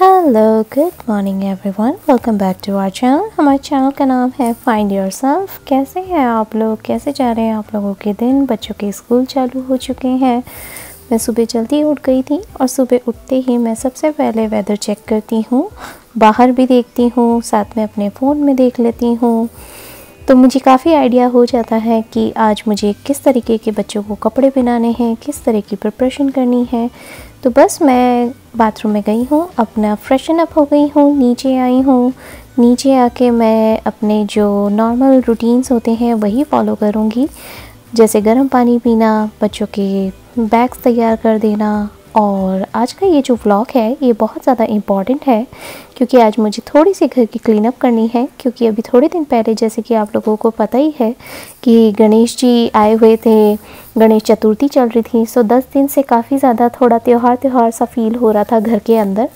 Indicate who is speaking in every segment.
Speaker 1: Hello good morning everyone, welcome back to our channel. हमारे channel का नाम है फाइंड योरसेल्फ। कैसे हैं आप लोग, कैसे जा रहे हैं आप लोगों के दिन? बच्चों के स्कूल चालू हो चुके हैं। मैं सुबह जल्दी उठ गई थी और सुबह उठते ही मैं सबसे पहले वेदर चेक करती हूँ, बाहर भी देखती हूँ, साथ में अपने फ़ोन में देख लेती हूँ। तो मुझे काफ़ी आइडिया हो जाता है कि आज मुझे किस तरीके के बच्चों को कपड़े पहनाने हैं, किस तरह की प्रिपरेशन करनी है। तो बस मैं बाथरूम में गई हूँ, अपना फ्रेशन अप हो गई हूँ, नीचे आई हूँ। नीचे आके मैं अपने जो नॉर्मल रूटीन्स होते हैं वही फॉलो करूँगी, जैसे गर्म पानी पीना, बच्चों के बैग्स तैयार कर देना। और आज का ये जो व्लॉग है ये बहुत ज़्यादा इम्पॉर्टेंट है क्योंकि आज मुझे थोड़ी सी घर की क्लीन अप करनी है। क्योंकि अभी थोड़े दिन पहले, जैसे कि आप लोगों को पता ही है कि गणेश जी आए हुए थे, गणेश चतुर्थी चल रही थी। सो 10 दिन से काफ़ी ज़्यादा थोड़ा त्यौहार सा फील हो रहा था घर के अंदर।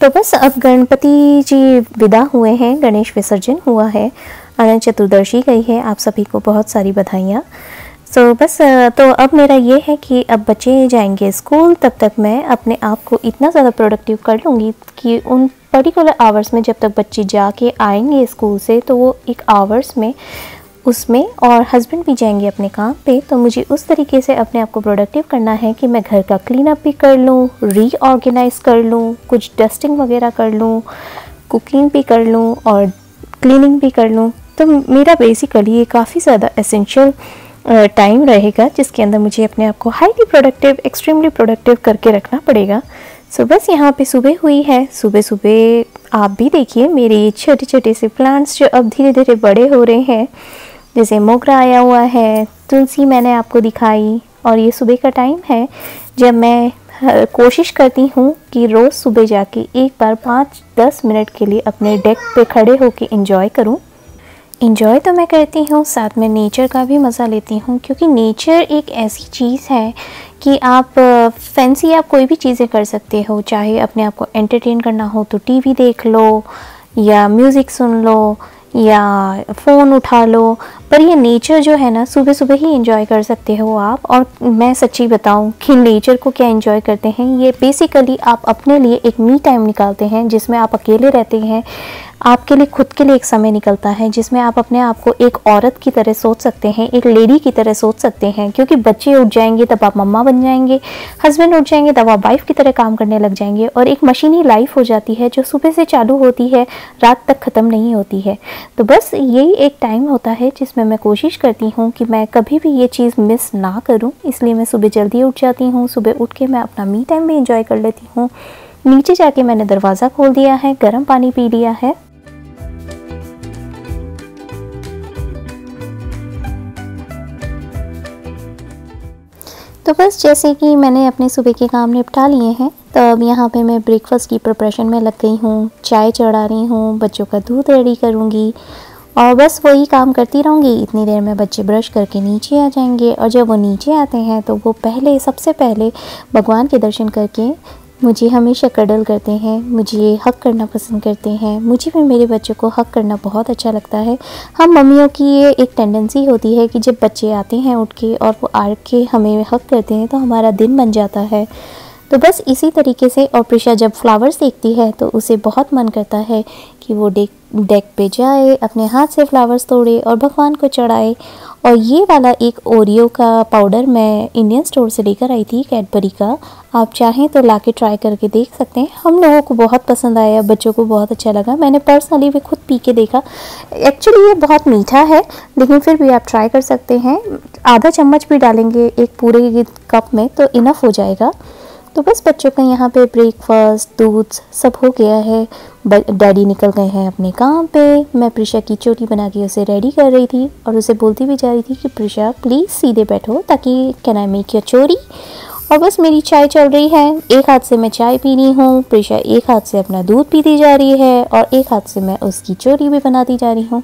Speaker 1: तो बस अब गणपति जी विदा हुए हैं, गणेश विसर्जन हुआ है, अनंत चतुर्दशी गई है। आप सभी को बहुत सारी बधाइयाँ। बस तो अब मेरा ये है कि अब बच्चे जाएंगे स्कूल, तब तक मैं अपने आप को इतना ज़्यादा प्रोडक्टिव कर लूँगी कि उन पर्टिकुलर आवर्स में, जब तक बच्चे जाके आएंगे स्कूल से, तो वो एक आवर्स में उसमें, और हस्बैंड भी जाएंगे अपने काम पे, तो मुझे उस तरीके से अपने आप को प्रोडक्टिव करना है कि मैं घर का क्लीन अप भी कर लूँ, रीऑर्गेनाइज़ कर लूँ, कुछ डस्टिंग वगैरह कर लूँ, कुकिंग भी कर लूँ और क्लीनिंग भी कर लूँ। तो मेरा बेसिकली ये काफ़ी ज़्यादा एसेंशियल टाइम रहेगा जिसके अंदर मुझे अपने आप को हाईली प्रोडक्टिव, एक्सट्रीमली प्रोडक्टिव करके रखना पड़ेगा। बस यहाँ पे सुबह हुई है। सुबह सुबह आप भी देखिए मेरे छोटे छोटे से प्लांट्स जो अब धीरे धीरे बड़े हो रहे हैं, जैसे मोगरा आया हुआ है, तुलसी मैंने आपको दिखाई। और ये सुबह का टाइम है जब मैं कोशिश करती हूँ कि रोज़ सुबह जाके एक बार 5-10 मिनट के लिए अपने डेक पे खड़े होके एंजॉय करूँ। इंजॉय तो मैं करती हूँ, साथ में नेचर का भी मज़ा लेती हूँ, क्योंकि नेचर एक ऐसी चीज़ है कि आप फैंसी आप कोई भी चीज़ें कर सकते हो। चाहे अपने आप को एंटरटेन करना हो तो टीवी देख लो, या म्यूज़िक सुन लो, या फ़ोन उठा लो, पर ये नेचर जो है ना, सुबह सुबह ही एंजॉय कर सकते हो आप। और मैं सच्ची बताऊं कि नेचर को क्या एंजॉय करते हैं, ये बेसिकली आप अपने लिए एक मी टाइम निकालते हैं जिसमें आप अकेले रहते हैं। आपके लिए, खुद के लिए एक समय निकलता है जिसमें आप अपने आप को एक औरत की तरह सोच सकते हैं, एक लेडी की तरह सोच सकते हैं। क्योंकि बच्चे उठ जाएंगे तब आप मम्मा बन जाएंगे, हस्बैंड उठ जाएंगे तब आप वाइफ की तरह काम करने लग जाएंगे, और एक मशीनी लाइफ हो जाती है जो सुबह से चालू होती है, रात तक ख़त्म नहीं होती है। तो बस यही एक टाइम होता है जिसमें मैं कोशिश करती हूँ कि मैं कभी भी ये चीज़ मिस ना करूँ। इसलिए मैं सुबह जल्दी उठ जाती हूँ। सुबह उठ के मैं अपना मी टाइम भी इंजॉय कर लेती हूँ। नीचे जाके मैंने दरवाज़ा खोल दिया है, गर्म पानी पी लिया है। तो बस जैसे कि मैंने अपने सुबह के काम निपटा लिए हैं, तो अब यहाँ पे मैं ब्रेकफास्ट की प्रिपरेशन में लग गई हूँ। चाय चढ़ा रही हूँ, बच्चों का दूध रेडी करूँगी, और बस वही काम करती रहूँगी। इतनी देर में बच्चे ब्रश करके नीचे आ जाएंगे, और जब वो नीचे आते हैं तो वो सबसे पहले भगवान के दर्शन करके मुझे हमेशा कडल करते हैं, मुझे हक करना पसंद करते हैं। मुझे भी मेरे बच्चों को हक करना बहुत अच्छा लगता है। हम मम्मियों की ये एक टेंडेंसी होती है कि जब बच्चे आते हैं उठ के और वो आके हमें हक करते हैं तो हमारा दिन बन जाता है। तो बस इसी तरीके से, और प्रिशा जब फ्लावर्स देखती है तो उसे बहुत मन करता है कि वो डेक पे जाए, अपने हाथ से फ्लावर्स तोड़े और भगवान को चढ़ाए। और ये वाला एक ओरियो का पाउडर मैं इंडियन स्टोर से लेकर आई थी, कैडबरी का। आप चाहें तो लाके ट्राई करके देख सकते हैं। हम लोगों को बहुत पसंद आया, बच्चों को बहुत अच्छा लगा। मैंने पर्सनली भी खुद पी के देखा। एक्चुअली ये बहुत मीठा है, लेकिन फिर भी आप ट्राई कर सकते हैं। आधा चम्मच भी डालेंगे एक पूरे कप में तो इनफ हो जाएगा। तो बस बच्चों का यहाँ पे ब्रेकफास्ट, दूध सब हो गया है। डैडी निकल गए हैं अपने काम पे। मैं प्रिशा की चोटी बना के उसे रेडी कर रही थी और उसे बोलती भी जा रही थी कि प्रिशा प्लीज़ सीधे बैठो, ताकि कैन आई मेक योर चोरी। और बस मेरी चाय चल रही है, एक हाथ से मैं चाय पी रही हूँ, प्रिशा एक हाथ से अपना दूध पीती जा रही है, और एक हाथ से मैं उसकी चोरी भी बनाती जा रही हूँ।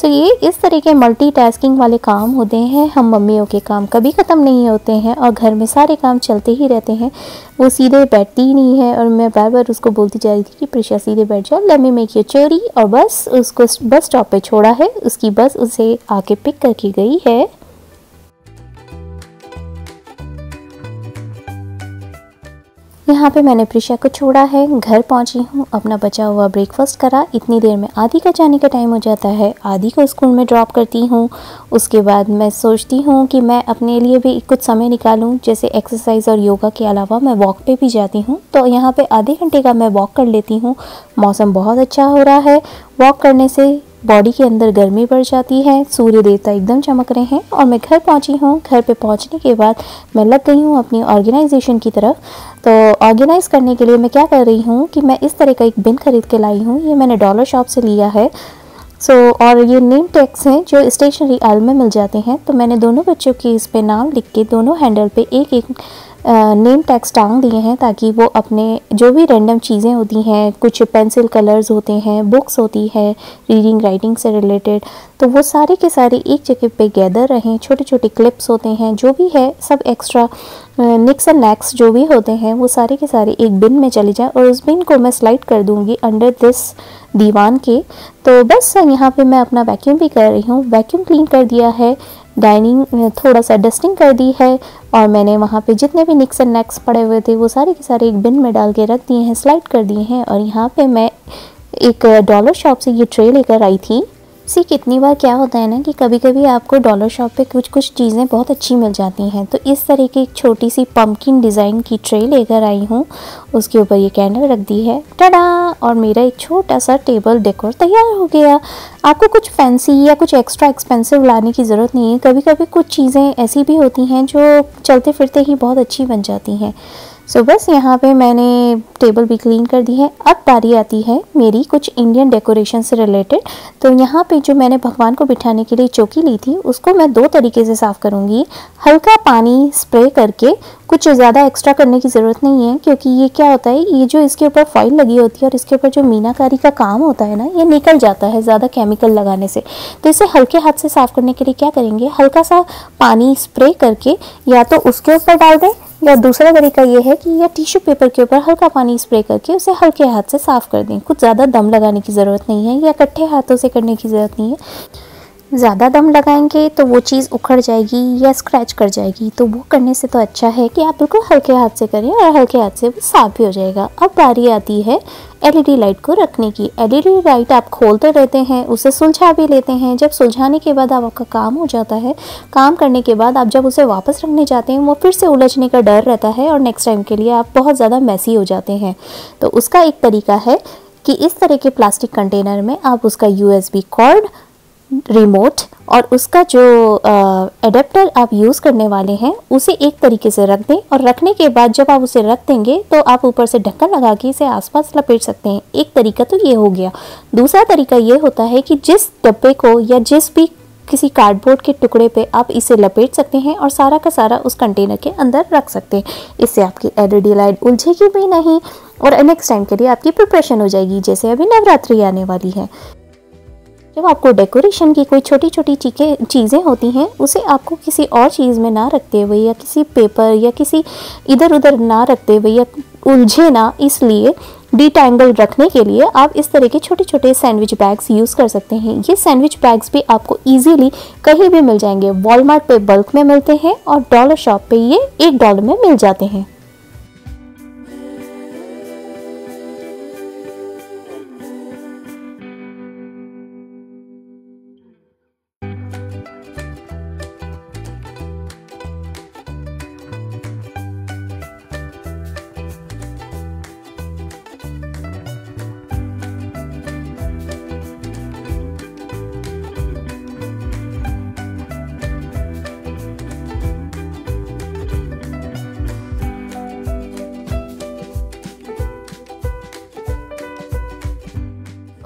Speaker 1: ये इस तरह के मल्टीटास्किंग वाले काम होते हैं। हम मम्मियों के काम कभी ख़त्म नहीं होते हैं और घर में सारे काम चलते ही रहते हैं। वो सीधे बैठती ही नहीं है, और मैं बार बार उसको बोलती जा रही थी कि प्रिशा सीधे बैठ जाओ, लेट मी मेक योर चोरी। और बस उसको बस स्टॉप पे छोड़ा है, उसकी बस उसे आके पिक करके गई है। यहाँ पे मैंने प्रिशा को छोड़ा है, घर पहुँची हूँ, अपना बचा हुआ ब्रेकफास्ट करा। इतनी देर में आदि का जाने का टाइम हो जाता है, आदि को स्कूल में ड्रॉप करती हूँ। उसके बाद मैं सोचती हूँ कि मैं अपने लिए भी कुछ समय निकालूँ, जैसे एक्सरसाइज और योगा के अलावा मैं वॉक पे भी जाती हूँ। तो यहाँ पे आधे घंटे का मैं वॉक कर लेती हूँ। मौसम बहुत अच्छा हो रहा है, वॉक करने से बॉडी के अंदर गर्मी बढ़ जाती है, सूर्य देवता एकदम चमक रहे हैं। और मैं घर पहुंची हूँ। घर पे पहुंचने के बाद मैं लग गई हूँ अपनी ऑर्गेनाइजेशन की तरफ। तो ऑर्गेनाइज़ करने के लिए मैं क्या कर रही हूँ कि मैं इस तरह का एक बिन खरीद के लाई हूँ। ये मैंने डॉलर शॉप से लिया है। और ये नेम टैग्स हैं जो स्टेशनरी आल में मिल जाते हैं। तो मैंने दोनों बच्चों की इस पे नाम लिख के दोनों हैंडल पे एक एक नेम टैग्स टांग दिए हैं, ताकि वो अपने जो भी रैंडम चीज़ें होती हैं, कुछ पेंसिल कलर्स होते हैं, बुक्स होती है रीडिंग राइटिंग से रिलेटेड, तो वो सारे के सारे एक जगह पे गैदर रहें। छोटे छोटे क्लिप्स होते हैं, जो भी है सब एक्स्ट्रा निक्स एंड नैक्स जो भी होते हैं वो सारे के सारे एक बिन में चले जाएं। और उस बिन को मैं स्लाइड कर दूंगी अंडर दिस दीवान के। तो बस यहाँ पे मैं अपना वैक्यूम भी कर रही हूँ। वैक्यूम क्लीन कर दिया है, डाइनिंग थोड़ा सा डस्टिंग कर दी है, और मैंने वहाँ पे जितने भी निक्स एंड नैक्स पड़े हुए थे वो सारे के सारे एक बिन में डाल के रख दिए हैं, स्लाइड कर दिए हैं। और यहाँ पे मैं एक डॉलर शॉप से ये ट्रे लेकर आई थी। सी कितनी बार क्या होता है ना कि कभी कभी आपको डॉलर शॉप पे कुछ कुछ चीज़ें बहुत अच्छी मिल जाती हैं। तो इस तरह की एक छोटी सी पम्पकिन डिज़ाइन की ट्रे लेकर आई हूँ। उसके ऊपर ये कैंडल रख दी है, टडा, और मेरा एक छोटा सा टेबल डेकोर तैयार हो गया। आपको कुछ फैंसी या कुछ एक्स्ट्रा एक्सपेंसिव लाने की ज़रूरत नहीं है। कभी कभी कुछ चीज़ें ऐसी भी होती हैं जो चलते फिरते ही बहुत अच्छी बन जाती हैं। सो बस यहाँ पे मैंने टेबल भी क्लीन कर दी है। अब बारी आती है मेरी कुछ इंडियन डेकोरेशन से रिलेटेड। तो यहाँ पे जो मैंने भगवान को बिठाने के लिए चौकी ली थी उसको मैं दो तरीके से साफ़ करूँगी। हल्का पानी स्प्रे करके, कुछ ज़्यादा एक्स्ट्रा करने की ज़रूरत नहीं है, क्योंकि ये क्या होता है, ये जो इसके ऊपर फॉइल लगी होती है और इसके ऊपर जो मीनाकारी का काम होता है ना, ये निकल जाता है ज़्यादा केमिकल लगाने से। तो इसे हल्के हाथ से साफ़ करने के लिए क्या करेंगे, हल्का सा पानी स्प्रे करके या तो उसके ऊपर डाल दें, या दूसरा तरीका ये है कि या टिश्यू पेपर के ऊपर हल्का पानी स्प्रे करके उसे हल्के हाथ से साफ़ कर दें। कुछ ज़्यादा दम लगाने की ज़रूरत नहीं है, या इकट्ठे हाथों से करने की ज़रूरत नहीं है। ज़्यादा दम लगाएंगे तो वो चीज़ उखड़ जाएगी या स्क्रैच कर जाएगी। तो वो करने से तो अच्छा है कि आप बिल्कुल हल्के हाथ से करें, और हल्के हाथ से वो साफ़ भी हो जाएगा। अब बारी आती है एलईडी लाइट को रखने की। एलईडी लाइट आप खोलते रहते हैं, उसे सुलझा भी लेते हैं। जब सुलझाने के बाद आपका काम हो जाता है, काम करने के बाद आप जब उसे वापस रखने जाते हैं, वो फिर से उलझने का डर रहता है और नेक्स्ट टाइम के लिए आप बहुत ज़्यादा मैसी हो जाते हैं। तो उसका एक तरीका है कि इस तरह के प्लास्टिक कंटेनर में आप उसका USB कॉर्ड, रिमोट और उसका जो एडेप्टर आप यूज़ करने वाले हैं उसे एक तरीके से रख दें। और रखने के बाद जब आप उसे रख देंगे तो आप ऊपर से ढक्कन लगा के इसे आसपास लपेट सकते हैं। एक तरीका तो ये हो गया। दूसरा तरीका ये होता है कि जिस डब्बे को या जिस भी किसी कार्डबोर्ड के टुकड़े पे आप इसे लपेट सकते हैं और सारा का सारा उस कंटेनर के अंदर रख सकते हैं। इससे आपकी एलईडी लाइट उलझेगी भी नहीं और नेक्स्ट टाइम के लिए आपकी प्रिपरेशन हो जाएगी। जैसे अभी नवरात्रि आने वाली है, जब आपको डेकोरेशन की कोई छोटी छोटी चीज़ें होती हैं, उसे आपको किसी और चीज़ में ना रखते हुए या किसी पेपर या किसी इधर उधर ना रखते हुए या उलझे ना, इसलिए डिटैंगल रखने के लिए आप इस तरह के छोटे छोटे सैंडविच बैग्स यूज़ कर सकते हैं। ये सैंडविच बैग्स भी आपको इजीली कहीं भी मिल जाएंगे। वॉलमार्ट पे बल्क में मिलते हैं और डॉलर शॉप पे ये $1 में मिल जाते हैं।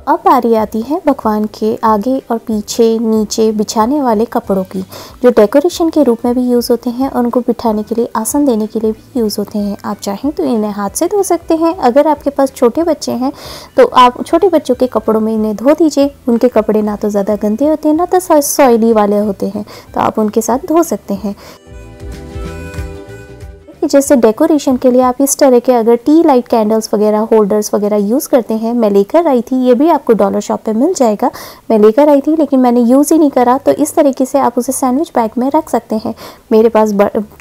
Speaker 1: अब बारी आती है भगवान के आगे और पीछे नीचे बिछाने वाले कपड़ों की, जो डेकोरेशन के रूप में भी यूज़ होते हैं और उनको बिठाने के लिए, आसन देने के लिए भी यूज़ होते हैं। आप चाहें तो इन्हें हाथ से धो सकते हैं। अगर आपके पास छोटे बच्चे हैं तो आप छोटे बच्चों के कपड़ों में इन्हें धो दीजिए। उनके कपड़े ना तो ज़्यादा गंदे होते हैं ना तो सॉइली वाले होते हैं, तो आप उनके साथ धो सकते हैं। जैसे डेकोरेशन के लिए आप इस तरह के अगर टी लाइट कैंडल्स वगैरह, होल्डर्स वगैरह यूज़ करते हैं, मैं लेकर आई थी। ये भी आपको डॉलर शॉप पे मिल जाएगा। मैं लेकर आई थी लेकिन मैंने यूज़ ही नहीं करा, तो इस तरीके से आप उसे सैंडविच बैग में रख सकते हैं। मेरे पास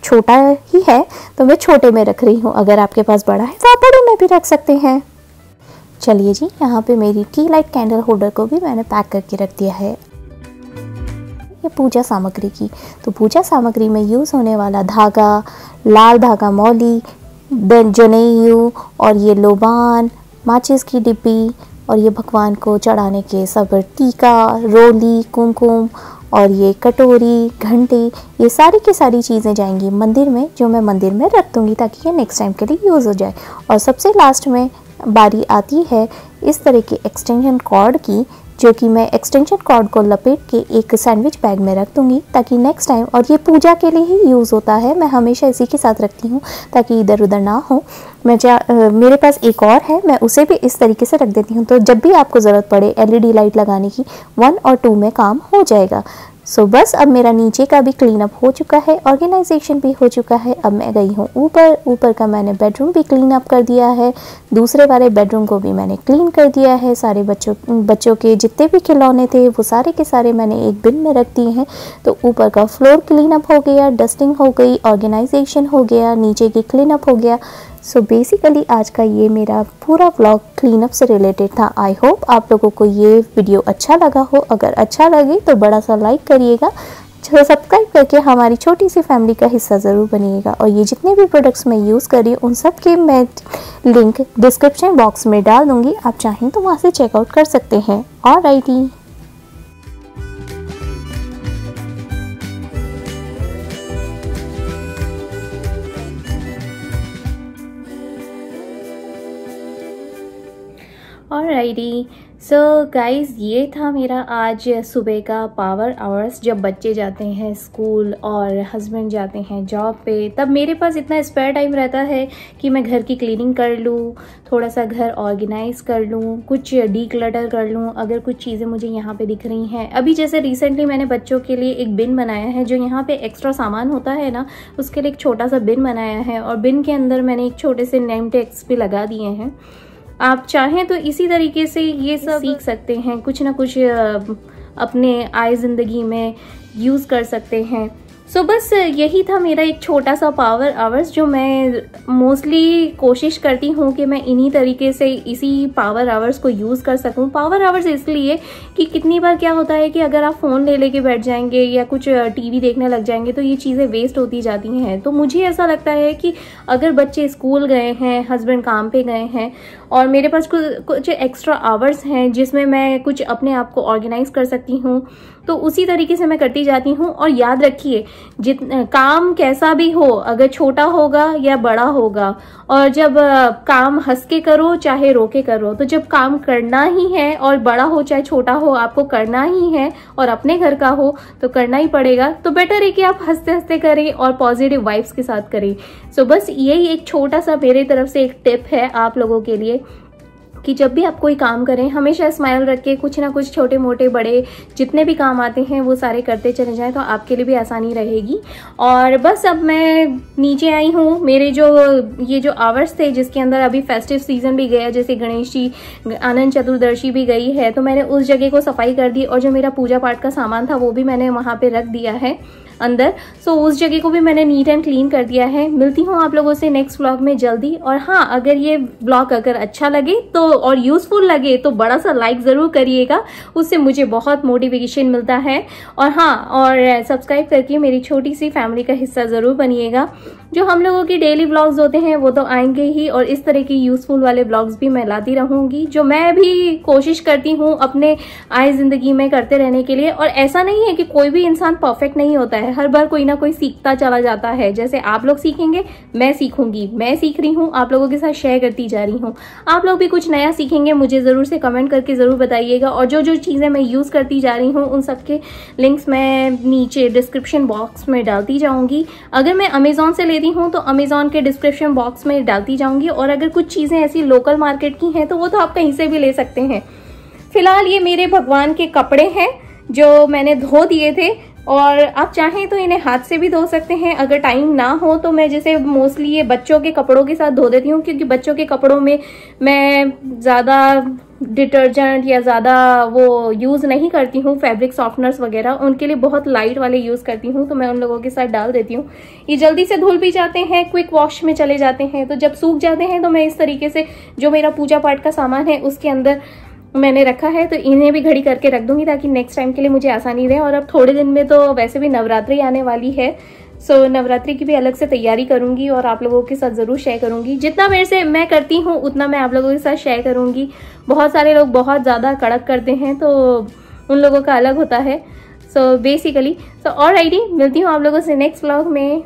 Speaker 1: छोटा ही है तो मैं छोटे में रख रही हूँ, अगर आपके पास बड़ा है तो आप बड़े में भी रख सकते हैं। चलिए जी, यहाँ पे मेरी टी लाइट कैंडल होल्डर को भी मैंने पैक करके रख दिया है। ये पूजा सामग्री की, तो पूजा सामग्री में यूज़ होने वाला धागा, लाल धागा मौली, जनेऊ और ये लोबान, माचिस की डिब्बी और ये भगवान को चढ़ाने के सब टीका, रोली, कुमकुम और ये कटोरी, घंटी, ये सारी की सारी चीज़ें जाएंगी मंदिर में, जो मैं मंदिर में रख दूँगी ताकि ये नेक्स्ट टाइम के लिए यूज़ हो जाए। और सबसे लास्ट में बारी आती है इस तरह की एक्सटेंशन कॉर्ड की, जो कि मैं एक्सटेंशन कॉर्ड को लपेट के एक सैंडविच बैग में रख दूँगी ताकि नेक्स्ट टाइम, और ये पूजा के लिए ही यूज़ होता है, मैं हमेशा इसी के साथ रखती हूँ ताकि इधर उधर ना हो। मेरे पास एक और है, मैं उसे भी इस तरीके से रख देती हूँ, तो जब भी आपको ज़रूरत पड़े LED लाइट लगाने की 1 और 2 में काम हो जाएगा। सो बस अब मेरा नीचे का भी क्लीन अप हो चुका है, ऑर्गेनाइजेशन भी हो चुका है। अब मैं गई हूँ ऊपर का मैंने बेडरूम भी क्लीन अप कर दिया है, दूसरे वाले बेडरूम को भी मैंने क्लीन कर दिया है। सारे बच्चों के जितने भी खिलौने थे वो सारे के सारे मैंने एक बिन में रख दिए हैं। तो ऊपर का फ्लोर क्लीन अप हो गया, डस्टिंग हो गई, ऑर्गेनाइजेशन हो गया, नीचे की क्लीन अप हो गया। सो बेसिकली आज का ये मेरा पूरा व्लॉग क्लीन अप से रिलेटेड था। आई होप आप लोगों को ये वीडियो अच्छा लगा हो। अगर अच्छा लगे तो बड़ा सा लाइक करिएगा, सब्सक्राइब करके हमारी छोटी सी फैमिली का हिस्सा ज़रूर बनिएगा। और ये जितने भी प्रोडक्ट्स मैं यूज़ कर रही हूँ उन सब के मैं लिंक डिस्क्रिप्शन बॉक्स में डाल दूँगी, आप चाहें तो वहाँ से चेकआउट कर सकते हैं। ऑलराइटी। ऑलराइटी, सो गाइज़, ये था मेरा आज सुबह का पावर आवर्स। जब बच्चे जाते हैं स्कूल और हस्बैंड जाते हैं जॉब पे, तब मेरे पास इतना स्पेयर टाइम रहता है कि मैं घर की क्लीनिंग कर लूँ, थोड़ा सा घर ऑर्गेनाइज़ कर लूँ, कुछ डीक्लटर कर लूँ अगर कुछ चीज़ें मुझे यहाँ पे दिख रही हैं। अभी जैसे रिसेंटली मैंने बच्चों के लिए एक बिन बनाया है, जो यहाँ पे एक्स्ट्रा सामान होता है ना, उसके लिए एक छोटा सा बिन बनाया है, और बिन के अंदर मैंने एक छोटे से नेम टैग्स भी लगा दिए हैं। आप चाहें तो इसी तरीके से ये सब सीख सकते हैं, कुछ ना कुछ अपने आए ज़िंदगी में यूज़ कर सकते हैं। सो बस यही था मेरा एक छोटा सा पावर आवर्स, जो मैं मोस्टली कोशिश करती हूँ कि मैं इन्हीं तरीके से इसी पावर आवर्स को यूज़ कर सकूँ। पावर आवर्स इसलिए कि कितनी बार क्या होता है कि अगर आप फ़ोन ले लेके बैठ जाएंगे या कुछ टीवी देखने लग जाएंगे तो ये चीज़ें वेस्ट होती जाती हैं। तो मुझे ऐसा लगता है कि अगर बच्चे स्कूल गए हैं, हस्बैंड काम पे गए हैं और मेरे पास कुछ एक्स्ट्रा आवर्स हैं जिसमें मैं कुछ अपने आप को ऑर्गेनाइज कर सकती हूँ, तो उसी तरीके से मैं करती जाती हूँ। और याद रखिए, काम कैसा भी हो, अगर छोटा होगा या बड़ा होगा, और जब काम हंस के करो चाहे रो के करो, तो जब काम करना ही है और बड़ा हो चाहे छोटा हो, आपको करना ही है और अपने घर का हो तो करना ही पड़ेगा। तो बेटर है कि आप हंसते हंसते करें और पॉजिटिव वाइब्स के साथ करें। सो बस यही एक छोटा सा मेरे तरफ से एक टिप है आप लोगों के लिए कि जब भी आप कोई काम करें हमेशा स्माइल रख के कुछ ना कुछ छोटे मोटे बड़े जितने भी काम आते हैं वो सारे करते चले जाएं, तो आपके लिए भी आसानी रहेगी। और बस अब मैं नीचे आई हूँ। मेरे ये जो आवर्स थे जिसके अंदर अभी फेस्टिव सीजन भी गया, जैसे गणेश जी, अनंत चतुर्दशी भी गई है, तो मैंने उस जगह को सफाई कर दी और जो मेरा पूजा पाठ का सामान था वो भी मैंने वहाँ पे रख दिया है अंदर। सो उस जगह को भी मैंने नीट एंड क्लीन कर दिया है। मिलती हूँ आप लोगों से नेक्स्ट व्लॉग में जल्दी। और हाँ, अगर ये व्लॉग अगर अच्छा लगे तो और यूजफुल लगे तो बड़ा सा लाइक जरूर करिएगा, उससे मुझे बहुत मोटिवेशन मिलता है। और हाँ, और सब्सक्राइब करके मेरी छोटी सी फैमिली का हिस्सा जरूर बनिएगा। जो हम लोगों की डेली व्लॉग्स होते हैं वो तो आएंगे ही, और इस तरह की यूजफुल वाले व्लॉग्स भी मैं लाती रहूंगी, जो मैं भी कोशिश करती हूँ अपने आए जिंदगी में करते रहने के लिए। और ऐसा नहीं है कि कोई भी इंसान परफेक्ट नहीं होता है, हर बार कोई ना कोई सीखता चला जाता है। जैसे आप लोग सीखेंगे, मैं सीखूंगी, मैं सीख रही हूँ, आप लोगों के साथ शेयर करती जा रही हूँ। आप लोग भी कुछ नया सीखेंगे, मुझे जरूर से कमेंट करके जरूर बताइएगा। और जो जो चीजें मैं यूज करती जा रही हूँ उन सबके लिंक्स मैं नीचे डिस्क्रिप्शन बॉक्स में डालती जाऊंगी। अगर मैं अमेजोन से लेती हूँ तो अमेजोन के डिस्क्रिप्शन बॉक्स में डालती जाऊंगी, और अगर कुछ चीजें ऐसी लोकल मार्केट की हैं तो वो तो आप कहीं से भी ले सकते हैं। फिलहाल ये मेरे भगवान के कपड़े हैं जो मैंने धो दिए थे, और आप चाहें तो इन्हें हाथ से भी धो सकते हैं। अगर टाइम ना हो तो मैं जैसे मोस्टली ये बच्चों के कपड़ों के साथ धो देती हूँ, क्योंकि बच्चों के कपड़ों में मैं ज़्यादा डिटर्जेंट या ज़्यादा वो यूज़ नहीं करती हूँ, फैब्रिक सॉफ्टनर्स वगैरह। उनके लिए बहुत लाइट वाले यूज़ करती हूँ, तो मैं उन लोगों के साथ डाल देती हूँ। ये जल्दी से धुल भी जाते हैं, क्विक वॉश में चले जाते हैं। तो जब सूख जाते हैं तो मैं इस तरीके से जो मेरा पूजा पाठ का सामान है उसके अंदर मैंने रखा है, तो इन्हें भी घड़ी करके रख दूंगी ताकि नेक्स्ट टाइम के लिए मुझे आसानी रहे। और अब थोड़े दिन में तो वैसे भी नवरात्रि आने वाली है, सो नवरात्रि की भी अलग से तैयारी करूंगी और आप लोगों के साथ ज़रूर शेयर करूंगी। जितना मेरे से मैं करती हूँ उतना मैं आप लोगों के साथ शेयर करूंगी। बहुत सारे लोग बहुत ज़्यादा कड़क करते हैं, तो उन लोगों का अलग होता है। सो बेसिकली ऑलराइटी, मिलती हूँ आप लोगों से नेक्स्ट व्लॉग में।